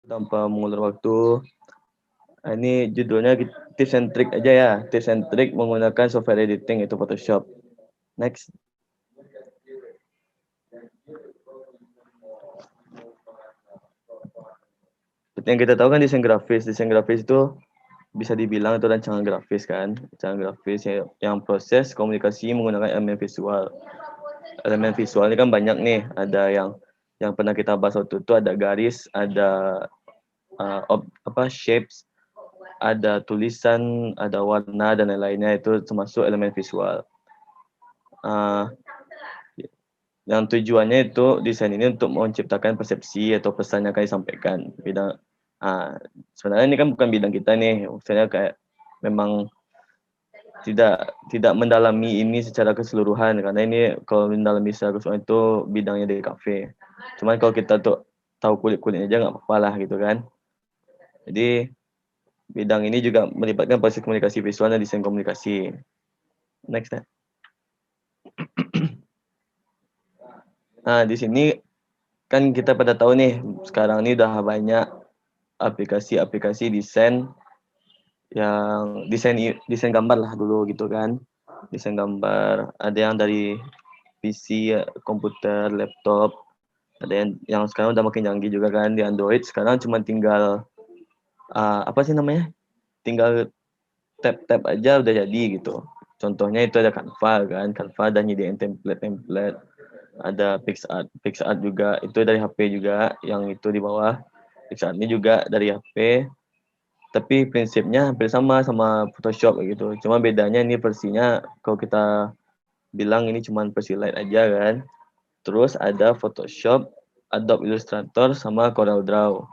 tanpa mengulur waktu. Ini judulnya tips and trick aja ya. Tips and trick menggunakan software editing itu Photoshop. Next. Seperti yang kita tahu kan desain grafis. Desain grafis itu bisa dibilang itu rancangan grafis kan. Rancangan grafis yang proses komunikasi menggunakan elemen visual. Elemen visual ini kan banyak nih. Ada yang pernah kita bahas waktu itu ada garis, ada shapes, ada tulisan, ada warna dan lain-lainnya itu termasuk elemen visual. Yang tujuannya itu desain ini untuk menciptakan persepsi atau pesan yang akan disampaikan. Sebenarnya ini kan bukan bidang kita nih, maksudnya kayak memang tidak mendalami ini secara keseluruhan karena ini kalau mendalami secara keseluruhan itu bidangnya di kafe. Cuman kalau kita tuh tahu kulit-kulitnya aja nggak apa-apa lah gitu kan. Jadi bidang ini juga melibatkan proses komunikasi visual dan desain komunikasi. Next ya. Nah, di sini kan kita pada tahu nih, sekarang ini udah banyak aplikasi-aplikasi desain yang desain gambar lah dulu gitu kan. Desain gambar, ada yang dari PC, komputer, laptop, ada yang sekarang udah makin canggih juga kan di Android. Sekarang cuma tinggal apa sih namanya? Tinggal tap aja udah jadi gitu. Contohnya itu ada Canva kan, Canva dan nyediain template. Ada PixArt juga, itu dari HP juga, yang itu di bawah. PixArt ini juga dari HP, tapi prinsipnya hampir sama Photoshop gitu. Cuma bedanya ini versinya, kalau kita bilang ini cuma versi light aja kan. Terus ada Photoshop, Adobe Illustrator, sama CorelDRAW.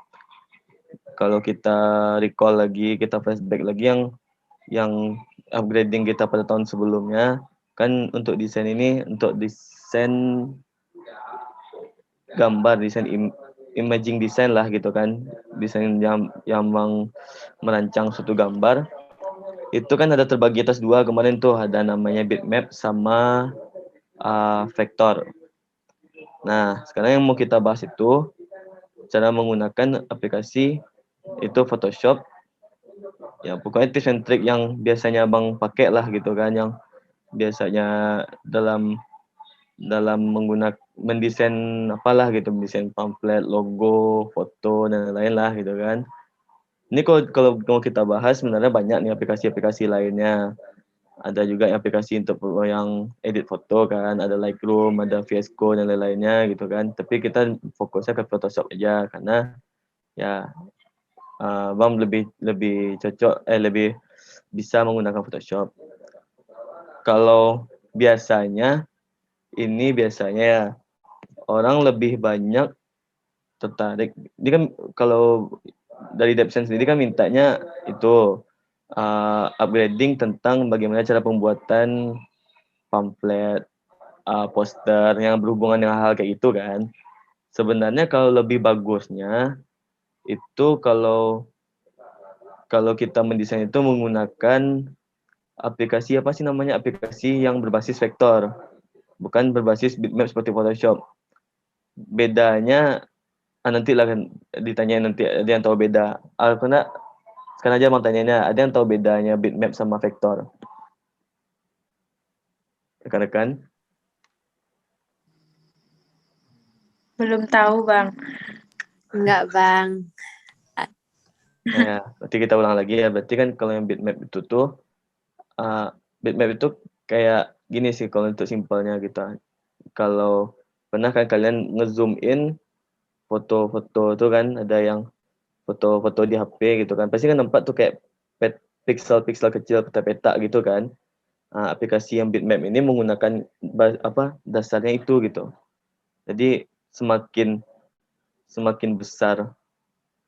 Kalau kita recall lagi, kita flashback lagi yang upgrading kita pada tahun sebelumnya, kan untuk desain ini, untuk desain gambar, desain imaging design lah gitu kan, desain yang merancang suatu gambar, itu kan ada terbagi atas dua kemarin tuh, ada namanya bitmap sama vektor. Nah, sekarang yang mau kita bahas itu cara menggunakan aplikasi itu Photoshop. Ya, pokoknya tips and trick yang biasanya Abang pakai lah gitu kan, yang biasanya dalam mendesain apalah gitu, mendesain pamflet, logo, foto dan lain-lain lah gitu kan. Ini kalau mau kita bahas sebenarnya banyak nih aplikasi-aplikasi lainnya. Ada juga aplikasi untuk yang edit foto kan, ada Lightroom, ada VS Code dan lain-lainnya gitu kan. Tapi kita fokusnya ke Photoshop aja karena ya Bang lebih cocok lebih bisa menggunakan Photoshop. Kalau biasanya ya orang lebih banyak tertarik. Ini kan kalau dari Depsen sendiri kan mintanya itu upgrading tentang bagaimana cara pembuatan pamflet, poster yang berhubungan dengan hal kayak itu kan. Sebenarnya kalau lebih bagusnya itu kalau kita mendesain itu menggunakan aplikasi apa sih namanya, aplikasi yang berbasis vektor, bukan berbasis bitmap seperti Photoshop. Bedanya nanti lah kan ditanya, nanti ada yang tahu beda. Karena sekarang aja mau tanyanya, ada yang tahu bedanya bitmap sama vektor? Rekan-rekan? Belum tahu, Bang. Enggak, Bang. Nah, ya, berarti kita ulang lagi ya. Berarti kan kalau yang bitmap itu tuh, bitmap itu kayak gini sih kalau untuk simpelnya kita. Kalau pernah kan kalian ngezoom in foto-foto tuh kan, ada yang foto-foto di HP gitu kan, pasti kan nampak tuh kayak pixel-pixel kecil, peta-peta gitu kan. Aplikasi yang bitmap ini menggunakan dasarnya itu gitu. Jadi semakin besar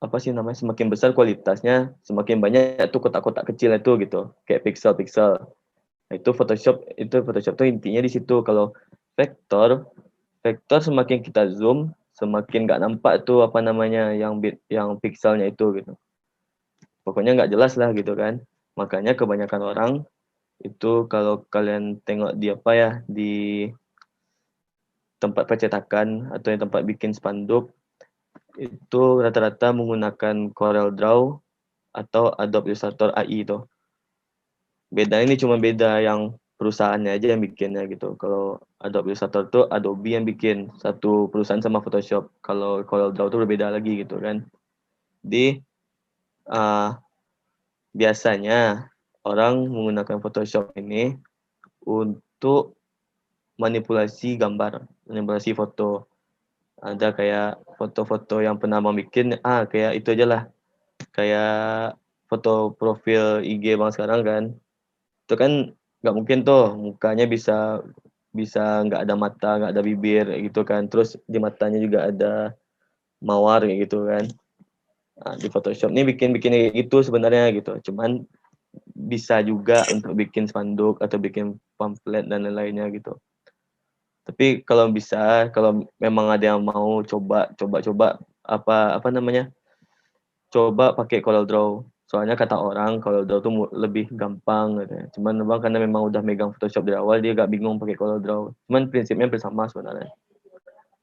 semakin besar kualitasnya, semakin banyak tuh kotak-kotak kecil itu gitu, kayak pixel-pixel. Nah, itu Photoshop tuh intinya di situ. Kalau vektor semakin kita zoom, semakin nggak nampak tuh yang pixelnya itu gitu. Pokoknya nggak jelas lah gitu kan. Makanya kebanyakan orang itu kalau kalian tengok di tempat percetakan atau yang tempat bikin spanduk, itu rata-rata menggunakan CorelDRAW atau Adobe Illustrator AI itu. Beda ini cuma beda yang perusahaannya aja yang bikinnya gitu. Kalau Adobe Illustrator tuh Adobe yang bikin, satu perusahaan sama Photoshop. Kalau CorelDRAW tuh berbeda lagi gitu kan. Di biasanya orang menggunakan Photoshop ini untuk manipulasi gambar, manipulasi foto. Ada kayak foto-foto yang pernah mau bikin, kayak itu aja lah. Kayak foto profil IG bang sekarang kan. Itu kan nggak mungkin tuh mukanya bisa bisa nggak ada mata, nggak ada bibir gitu kan. Terus di matanya juga ada mawar kayak gitu kan. Di Photoshop ini bikin kayak gitu sebenarnya gitu. Cuman bisa juga untuk bikin spanduk atau bikin pamflet dan lain-lainnya gitu. Tapi kalau bisa, kalau memang ada yang mau coba apa namanya? Coba pakai CorelDRAW. Soalnya kata orang CorelDRAW tuh lebih gampang gitu ya. Cuman bang karena memang udah megang Photoshop dari awal dia gak bingung pakai CorelDRAW. Cuman prinsipnya bersama sebenarnya.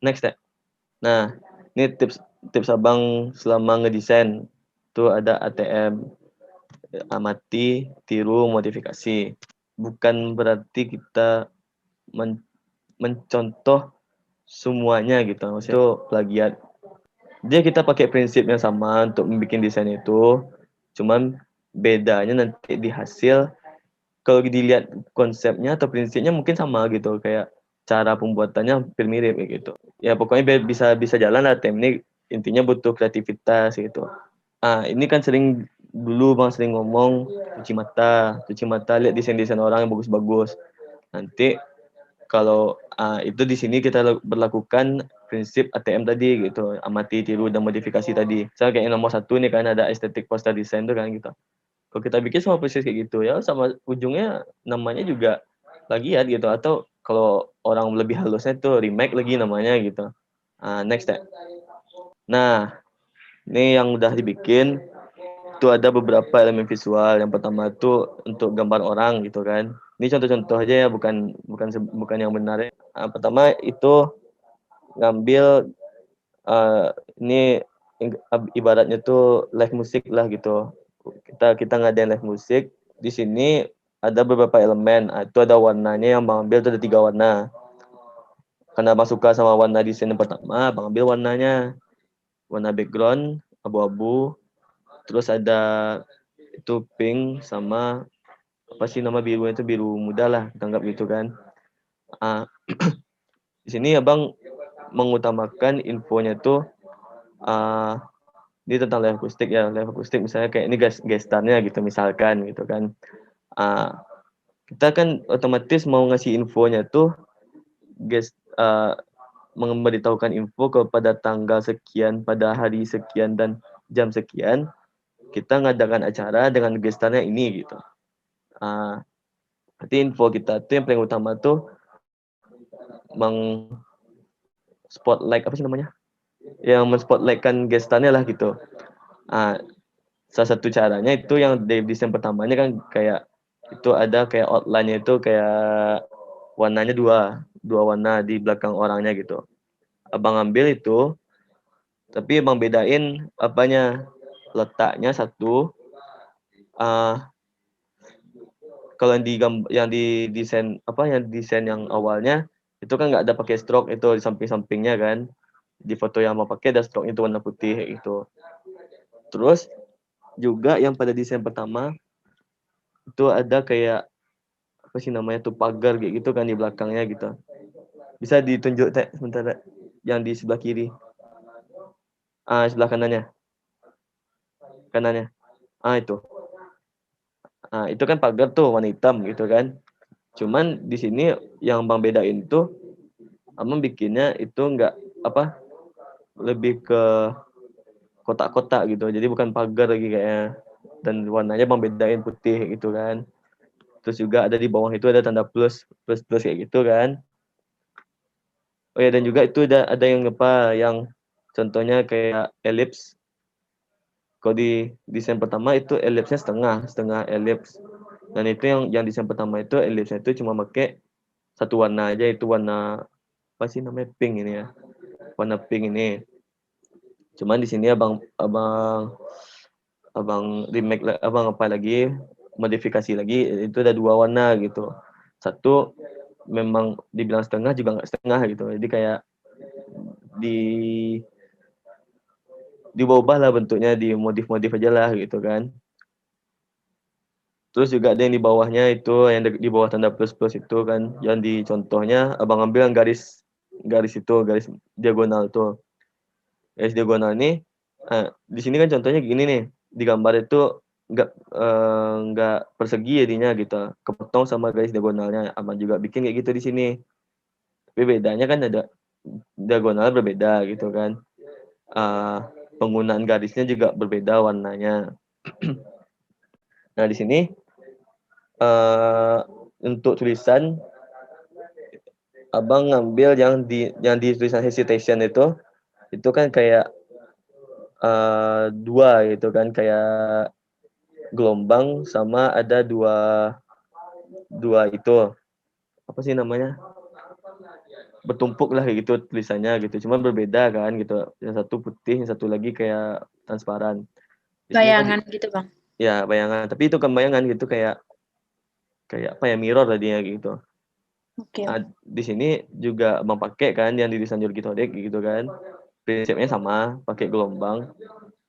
Next step. Nah, ini tips abang selama ngedesain. Tuh ada ATM, amati, tiru, modifikasi. Bukan berarti kita mencontoh semuanya gitu. Maksudnya itu plagiat. Dia kita pakai prinsip yang sama untuk membuat desain itu. Cuman bedanya nanti di hasil kalau dilihat konsepnya atau prinsipnya mungkin sama gitu kayak cara pembuatannya hampir mirip kayak gitu. Ya pokoknya bisa jalan lah tim ini intinya butuh kreativitas gitu. Ini kan dulu Bang sering ngomong cuci mata lihat desain-desain orang yang bagus-bagus. Nanti kalau itu di sini kita berlakukan prinsip ATM tadi gitu, amati, tiru, dan modifikasi tadi. Saya kayak nomor 1 nih kan ada estetik poster design tuh kan gitu. Kalau kita bikin sama persis kayak gitu ya sama ujungnya namanya juga plagiat gitu atau kalau orang lebih halusnya tuh remake lagi namanya gitu. Next step. Nah, ini yang udah dibikin itu ada beberapa elemen visual. Yang pertama itu untuk gambar orang gitu kan. Ini contoh-contoh aja ya, bukan yang benar ya. Pertama itu ngambil ini ibaratnya tuh live musik lah gitu. Kita ngadain live musik. Di sini ada beberapa elemen. Itu ada warnanya yang Bang ambil itu ada 3 warna. Karena Bang suka sama warna desain yang pertama, Bang ambil warnanya. Warna background abu-abu. Terus ada itu pink sama apa sih nama birunya itu biru muda lah, anggap gitu kan. Di sini abang mengutamakan infonya tuh ini tentang live akustik ya, live akustik misalnya kayak ini gestarnya gitu misalkan gitu kan. Kita kan otomatis mau ngasih infonya tuh memberitahukan info kepada tanggal sekian pada hari sekian dan jam sekian kita ngadakan acara dengan gestarnya ini gitu. Berarti info kita tuh yang paling utama tuh spotlight apa sih namanya? Yang men-spotlightkan gestarnya lah gitu. Salah satu caranya itu yang dari desain pertamanya kan kayak itu ada kayak outline-nya itu kayak warnanya dua warna di belakang orangnya gitu. Abang ambil itu, tapi abang bedain apanya letaknya satu. Kalau yang di desain yang awalnya itu kan nggak ada pakai stroke itu di samping-sampingnya kan. Di foto yang mau pakai ada stroke itu warna putih gitu. Terus juga yang pada desain pertama itu ada kayak apa sih namanya tuh pagar kayak gitu kan di belakangnya gitu. Bisa ditunjuk sebentar yang di sebelah kiri. Sebelah kanannya. Itu. Itu kan pagar tuh warna hitam gitu kan. Cuman di sini yang Bang bedain tuh Abang bikinnya itu enggak lebih ke kotak-kotak gitu. Jadi bukan pagar lagi kayaknya. Dan warnanya Bang bedain putih gitu kan. Terus juga ada di bawah itu ada tanda plus kayak gitu kan. Oh ya, dan juga itu ada yang yang contohnya kayak elips. Kalau di desain pertama itu elipsnya setengah elips. Dan itu yang desain pertama itu elipsnya itu cuma pakai satu warna aja, itu warna apa sih namanya pink ini ya. Warna pink ini. Cuman di sini abang remake abang apa lagi, modifikasi lagi, itu ada 2 warna gitu. Satu memang dibilang setengah juga nggak setengah gitu. Jadi kayak di diubah lah bentuknya, dimodif-modif aja lah gitu kan. Terus juga ada yang di bawahnya itu, yang di bawah tanda plus-plus itu kan, yang di contohnya abang ambil yang garis diagonal tuh. Garis diagonal ini, di sini kan contohnya gini nih, di gambar itu nggak persegi jadinya gitu, kepotong sama garis diagonalnya. Abang juga bikin kayak gitu di sini. Tapi bedanya kan ada diagonal berbeda gitu kan. Penggunaan garisnya juga berbeda warnanya. Nah, di sini untuk tulisan abang ngambil yang di tulisan hesitation itu kan kayak 2 gitu kan, kayak gelombang sama ada dua itu apa sih namanya, bertumpuk lah kayak gitu tulisannya gitu, cuman berbeda kan gitu, yang satu putih, yang satu lagi kayak transparan. Di sini Bayangan gitu Bang. ya bayangan, tapi itu kan bayangan gitu, kayak apa ya, mirror tadinya gitu. Oke. Di sini juga abang pakai kan yang di desain Jorgitodex gitu kan, prinsipnya sama, pakai gelombang,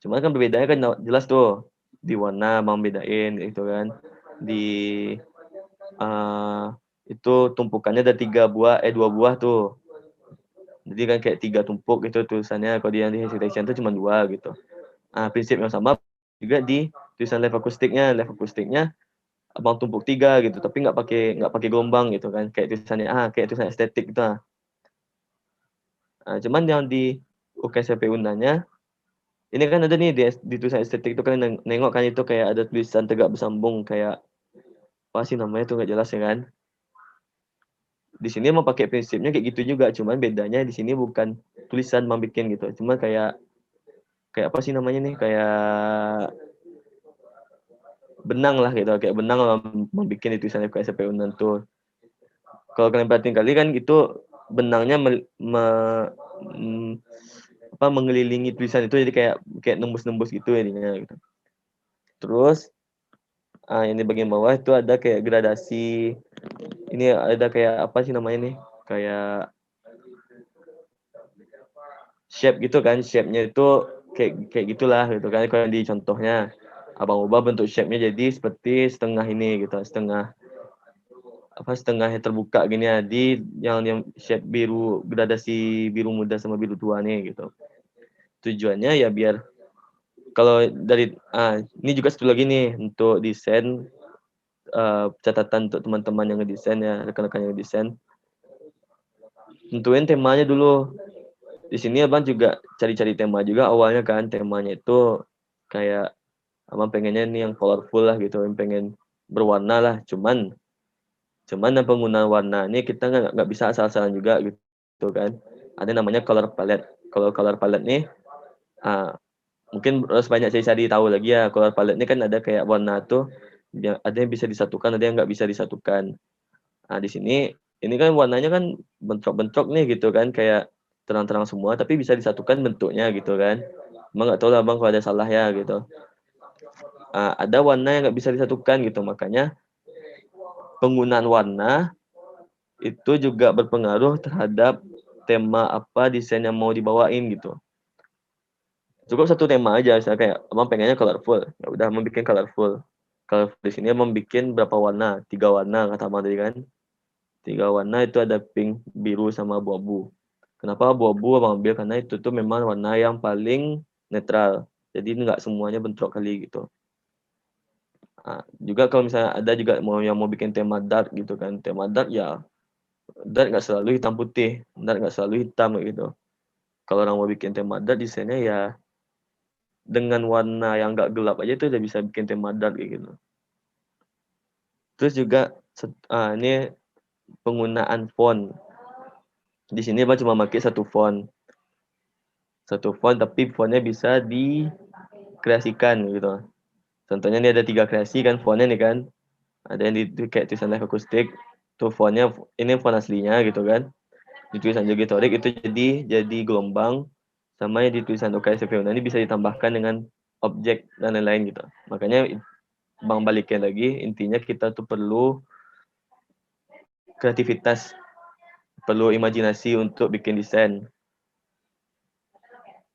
cuman kan berbedanya kan jelas tuh, di warna abang bedain gitu kan, di itu tumpukannya ada 2 buah tuh, jadi kan kayak 3 tumpuk gitu tulisannya. Kalau yang di hesitation itu cuma 2 gitu. Prinsip yang sama juga di tulisan live akustiknya abang tumpuk 3 gitu, tapi nggak pakai gelombang gitu kan, kayak tulisan estetik gitu. Cuman yang di UKSP Undanya ini kan ada nih di tulisan estetik itu kan, nengok kan itu kayak ada tulisan tegak bersambung, kayak apa sih namanya tuh, nggak jelas ya kan. Di sini mau pakai prinsipnya kayak gitu juga, cuman bedanya di sini bukan tulisan mau bikin gitu, cuma kayak apa sih namanya nih, kayak benang lah gitu, kayak benang mau bikin di tulisan FKSP Unan tuh. Kalau kalian perhatiin kali kan itu benangnya mengelilingi tulisan itu, jadi kayak nembus-nembus gitu jadinya gitu. Terus yang di bagian bawah itu ada kayak gradasi. Ini ada kayak apa sih namanya nih? Kayak shape gitu kan, shape-nya itu kayak gitulah gitu kan. Kalau di contohnya abang ubah bentuk shape-nya jadi seperti setengah ini gitu, setengah yang terbuka gini ya, di yang shape biru, gradasi biru muda sama biru tua nih gitu. Tujuannya ya biar kalau dari ini juga satu lagi nih untuk desain, catatan untuk teman-teman yang ngedesain ya, rekan-rekan yang ngedesain, tentuin temanya dulu. Di sini abang juga cari-cari tema juga awalnya kan, temanya itu kayak abang pengennya nih yang colorful lah gitu, yang pengen berwarna lah, cuman yang penggunaan warna ini kita nggak bisa asal-asalan juga gitu kan. Ada namanya color palette. Kalau color palette nih, mungkin harus banyak cari tahu lagi ya. Color palette ini kan ada kayak warna tuh, ada yang bisa disatukan, ada yang nggak bisa disatukan. Di sini ini kan warnanya kan bentrok-bentrok nih gitu kan, kayak terang-terang semua, tapi bisa disatukan bentuknya gitu kan. Emang nggak tahu lah bang kalau ada salah ya gitu. Ada warna yang nggak bisa disatukan gitu, makanya penggunaan warna itu juga berpengaruh terhadap tema apa desain yang mau dibawain gitu. Cukup satu tema aja, misalnya kayak abang pengennya colorful, ya udah abang bikin colorful. Kalau di sini abang bikin berapa warna? 3 warna kata abang tadi kan. 3 warna itu ada pink, biru, sama abu-abu. Kenapa abu-abu abang ambil? Karena itu tuh memang warna yang paling netral. Jadi nggak semuanya bentrok kali gitu. Juga kalau misalnya ada juga yang mau bikin tema dark gitu kan. Tema dark ya, dark nggak selalu hitam putih, dark nggak selalu hitam gitu. Kalau orang mau bikin tema dark, desainnya ya dengan warna yang nggak gelap aja itu udah bisa bikin tema dark gitu. Terus juga ini penggunaan font. Di sini abang cuma pakai satu font tapi fontnya bisa dikreasikan gitu. Contohnya ini ada 3 kreasi kan fontnya nih kan. Ada yang di kayak tulisan live akustik, tuh fontnya ini font aslinya gitu kan. Di tulisan Jorgitodex itu jadi gelombang sama yang di tulisan UKS Fiona ini bisa ditambahkan dengan objek dan lain-lain gitu. Makanya Bang balikin lagi, intinya kita tuh perlu kreativitas, perlu imajinasi untuk bikin desain.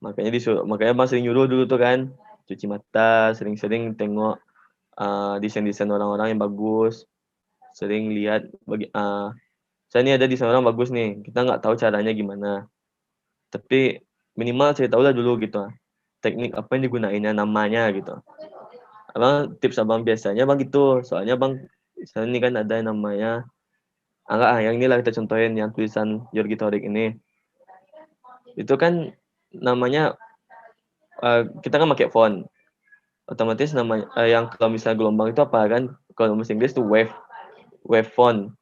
Makanya Bang sering nyuruh dulu tuh kan, cuci mata, sering-sering tengok desain-desain orang-orang yang bagus, sering lihat saya ini ada desain orang bagus nih, kita nggak tahu caranya gimana, tapi minimal saya tahu lah dulu gitu, teknik apa yang digunainnya, namanya gitu. Tips abang biasanya bang gitu, soalnya bang misalnya ini kan ada yang namanya yang inilah kita contohin yang tulisan Georgi Torik ini, itu kan namanya kita kan pakai font, otomatis namanya yang kalau misalnya gelombang itu apa kan, kalau bahasa Inggris itu wave font.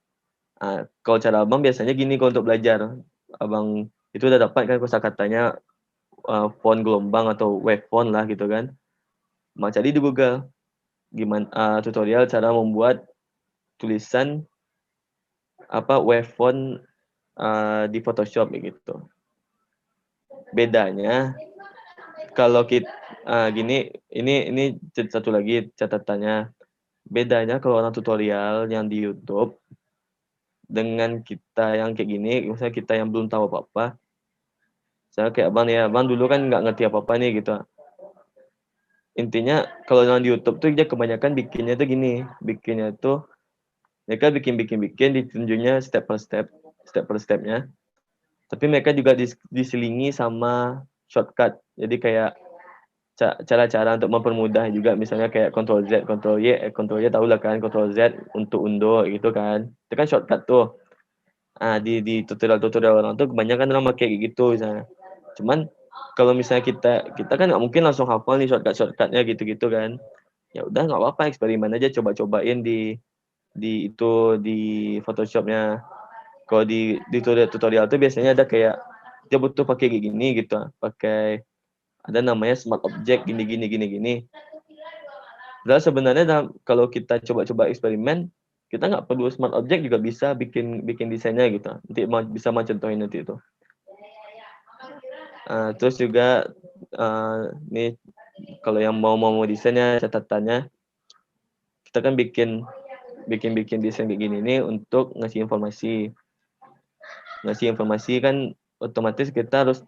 Kalau cara abang biasanya gini kalau untuk belajar, abang itu udah dapat kan kosakatanya font gelombang atau wave font lah gitu kan, mau cari di Google gimana tutorial cara membuat tulisan wave font di Photoshop gitu. Bedanya kalau kita gini, ini satu lagi catatannya, bedanya kalau orang tutorial yang di YouTube dengan kita yang kayak gini, misalnya kita yang belum tahu apa-apa, saya kayak abang dulu kan nggak ngerti apa-apa nih gitu. Intinya kalau yang di YouTube tuh dia kebanyakan bikinnya tuh gini, bikinnya tuh mereka bikin ditunjuknya step per stepnya. Tapi mereka juga diselingi sama shortcut. Jadi kayak cara-cara untuk mempermudah juga, misalnya kayak Ctrl Z, Ctrl Y, Ctrl Y tahu lah kan, Ctrl Z untuk unduh gitu kan. Itu kan shortcut tuh. Di tutorial orang tuh kebanyakan orang pakai gitu misalnya. Cuman kalau misalnya kita kan nggak mungkin langsung hafal nih shortcutnya gitu-gitu kan. Ya udah nggak apa-apa, eksperimen aja, coba-cobain di Photoshopnya. Kalau di tutorial tuh biasanya ada kayak dia butuh pakai gini gitu, pakai ada namanya smart object gini. Padahal sebenarnya kalau kita coba-coba eksperimen, kita nggak perlu smart object juga bisa bikin desainnya gitu. Nanti bisa contohin nanti itu. Terus juga nih kalau yang mau desainnya, catatannya kita kan bikin desain kayak gini nih untuk ngasih informasi kan, otomatis kita harus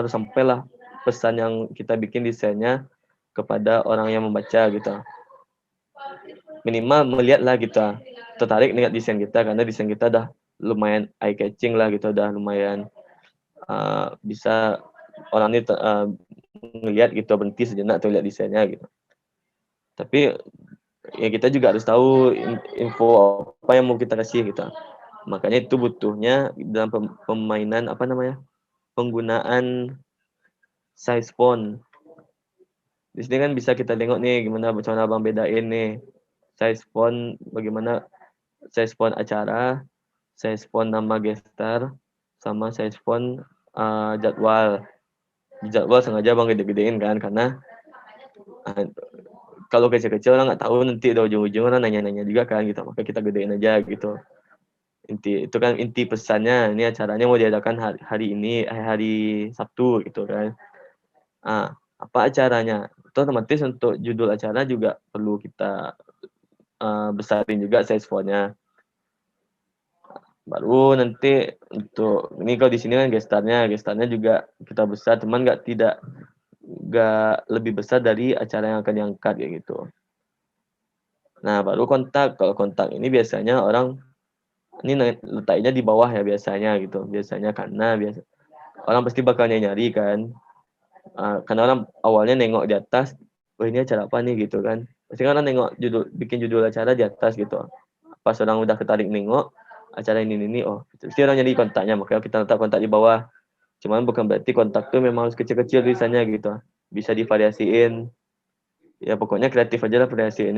sampailah pesan yang kita bikin desainnya kepada orang yang membaca gitu. Minimal melihat lah kita tertarik dengan desain kita, karena desain kita udah lumayan eye catching lah gitu, udah lumayan bisa orang ini ngelihat gitu, berhenti sejenak tuh lihat desainnya gitu. Tapi ya kita juga harus tahu info apa yang mau kita kasih gitu. Makanya itu butuhnya dalam pemainan penggunaan size font. Di sini kan bisa kita tengok nih gimana cara abang bedain nih size font, bagaimana size font acara, size font nama gestar, sama size font jadwal. Di jadwal sengaja abang gede-gedein kan, karena kalau kecil-kecil orang nggak tahu, nanti ada ujung-ujung orang nanya-nanya juga kan gitu, maka kita gedein aja gitu. Inti pesannya, ini acaranya mau diadakan hari ini, hari Sabtu gitu kan. Apa acaranya? Itu otomatis untuk judul acara juga perlu kita besarin juga size fontnya. Baru nanti untuk ini, kalau di sini kan gestarnya juga kita besar, cuman nggak lebih besar dari acara yang akan diangkat kayak gitu. Nah baru kontak. Kalau kontak ini biasanya orang ini letaknya di bawah ya biasanya gitu. Biasanya karena orang pasti bakal nyari kan. Karena orang awalnya nengok di atas, ini acara apa nih gitu kan. Pasti kan orang nengok bikin judul acara di atas gitu. Pas orang udah ketarik nengok acara ini, pasti orang nyari kontaknya, makanya kita letak kontak di bawah. Cuman bukan berarti kontak tuh memang harus kecil-kecil tulisannya gitu. Bisa divariasiin. Ya pokoknya kreatif aja lah variasiinnya.